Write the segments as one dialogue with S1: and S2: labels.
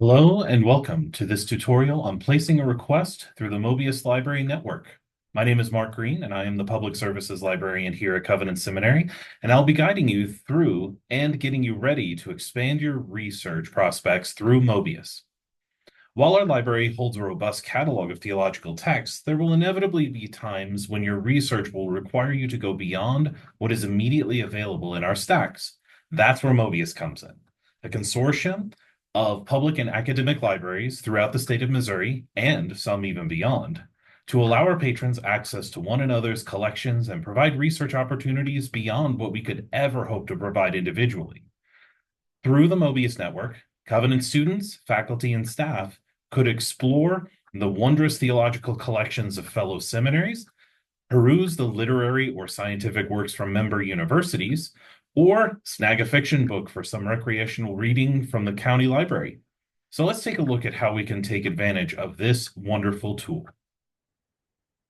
S1: Hello and welcome to this tutorial on placing a request through the MOBIUS Library Network. My name is Mark Green and I am the Public Services Librarian here at Covenant Seminary, and I'll be guiding you through and getting you ready to expand your research prospects through MOBIUS. While our library holds a robust catalog of theological texts, there will inevitably be times when your research will require you to go beyond what is immediately available in our stacks. That's where MOBIUS comes in. A consortium of public and academic libraries throughout the state of Missouri, and some even beyond, to allow our patrons access to one another's collections and provide research opportunities beyond what we could ever hope to provide individually. Through the MOBIUS network, Covenant students, faculty, and staff could explore the wondrous theological collections of fellow seminaries, peruse the literary or scientific works from member universities, or snag a fiction book for some recreational reading from the county library. So let's take a look at how we can take advantage of this wonderful tool.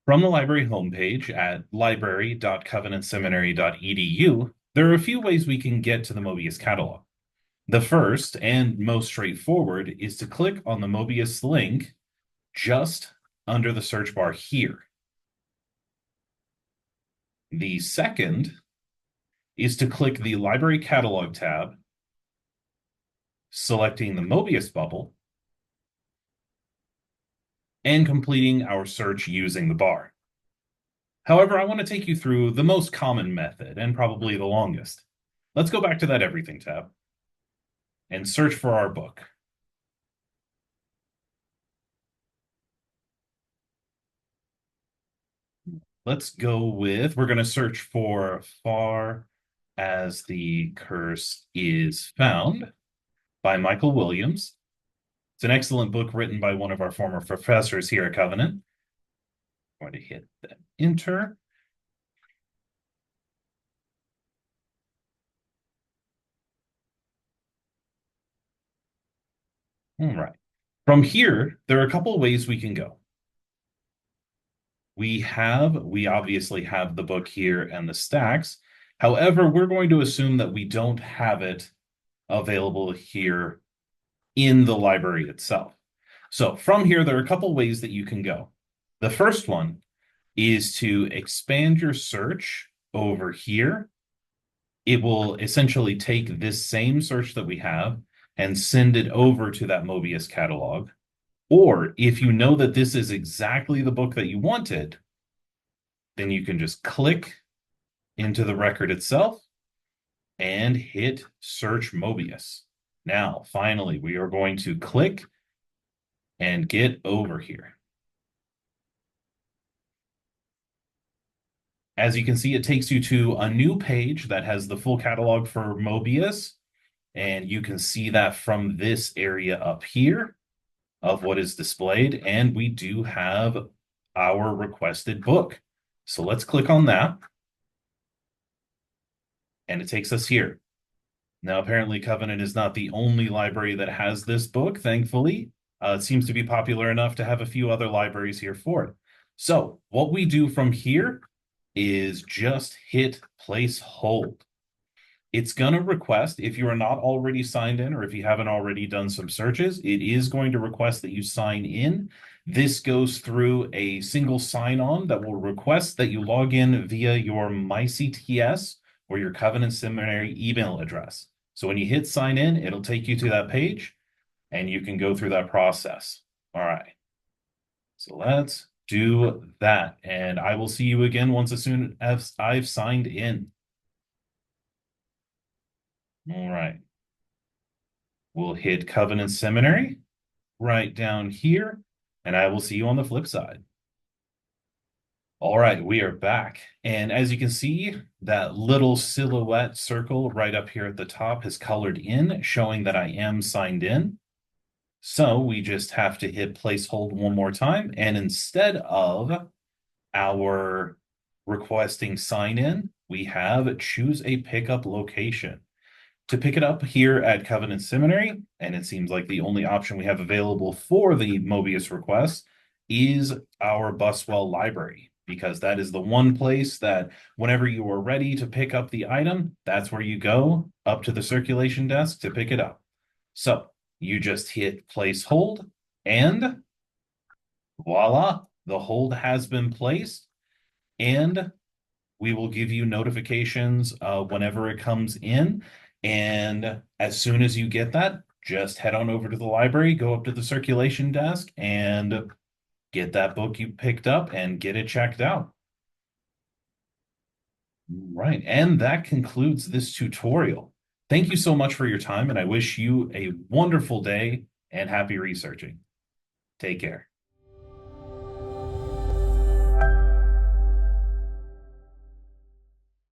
S1: From the library homepage at library.covenantseminary.edu, there are a few ways we can get to the MOBIUS catalog. The first and most straightforward is to click on the MOBIUS link just under the search bar here. The second is to click the Library Catalog tab, selecting the MOBIUS bubble, and completing our search using the bar. However, I want to take you through the most common method and probably the longest. Let's go back to that Everything tab and search for our book. Let's go with, we're going to search for Far as the Curse is Found by Michael Williams. It's an excellent book written by one of our former professors here at Covenant. I'm going to hit that enter. All right. From here, there are a couple of ways we can go. We obviously have the book here and the stacks. However, we're going to assume that we don't have it available here in the library itself. So from here, there are a couple ways that you can go. The first one is to expand your search over here. It will essentially take this same search that we have and send it over to that MOBIUS catalog. Or if you know that this is exactly the book that you wanted, then you can just click into the record itself and hit search MOBIUS. Now, finally, we are going to click and get over here. As you can see, it takes you to a new page that has the full catalog for MOBIUS, and you can see that from this area up here of what is displayed, and we do have our requested book. So let's click on that, and it takes us here. Now, apparently, Covenant is not the only library that has this book, thankfully. It seems to be popular enough to have a few other libraries here for it. So what we do from here is just hit place hold. It's going to request, if you are not already signed in or if you haven't already done some searches, it is going to request that you sign in. This goes through a single sign-on that will request that you log in via your MyCTS or your Covenant Seminary email address. So when you hit sign in, it'll take you to that page and you can go through that process. All right. So let's do that. And I will see you again once as soon as I've signed in. All right. We'll hit Covenant Seminary right down here, and I will see you on the flip side. All right, we are back. And as you can see, that little silhouette circle right up here at the top is colored in, showing that I am signed in. So we just have to hit place hold one more time. And instead of our requesting sign in, we have choose a pickup location. To pick it up here at Covenant Seminary, and it seems like the only option we have available for the MOBIUS request is our Buswell Library, because that is the one place that whenever you are ready to pick up the item, that's where you go up to the circulation desk to pick it up. So You just hit place hold, and voila, the hold has been placed, and we will give you notifications whenever it comes in. And as soon as you get that, just head on over to the library, go up to the circulation desk, and get that book you picked up and get it checked out. Right. And that concludes this tutorial. Thank you so much for your time, and I wish you a wonderful day and happy researching. Take care.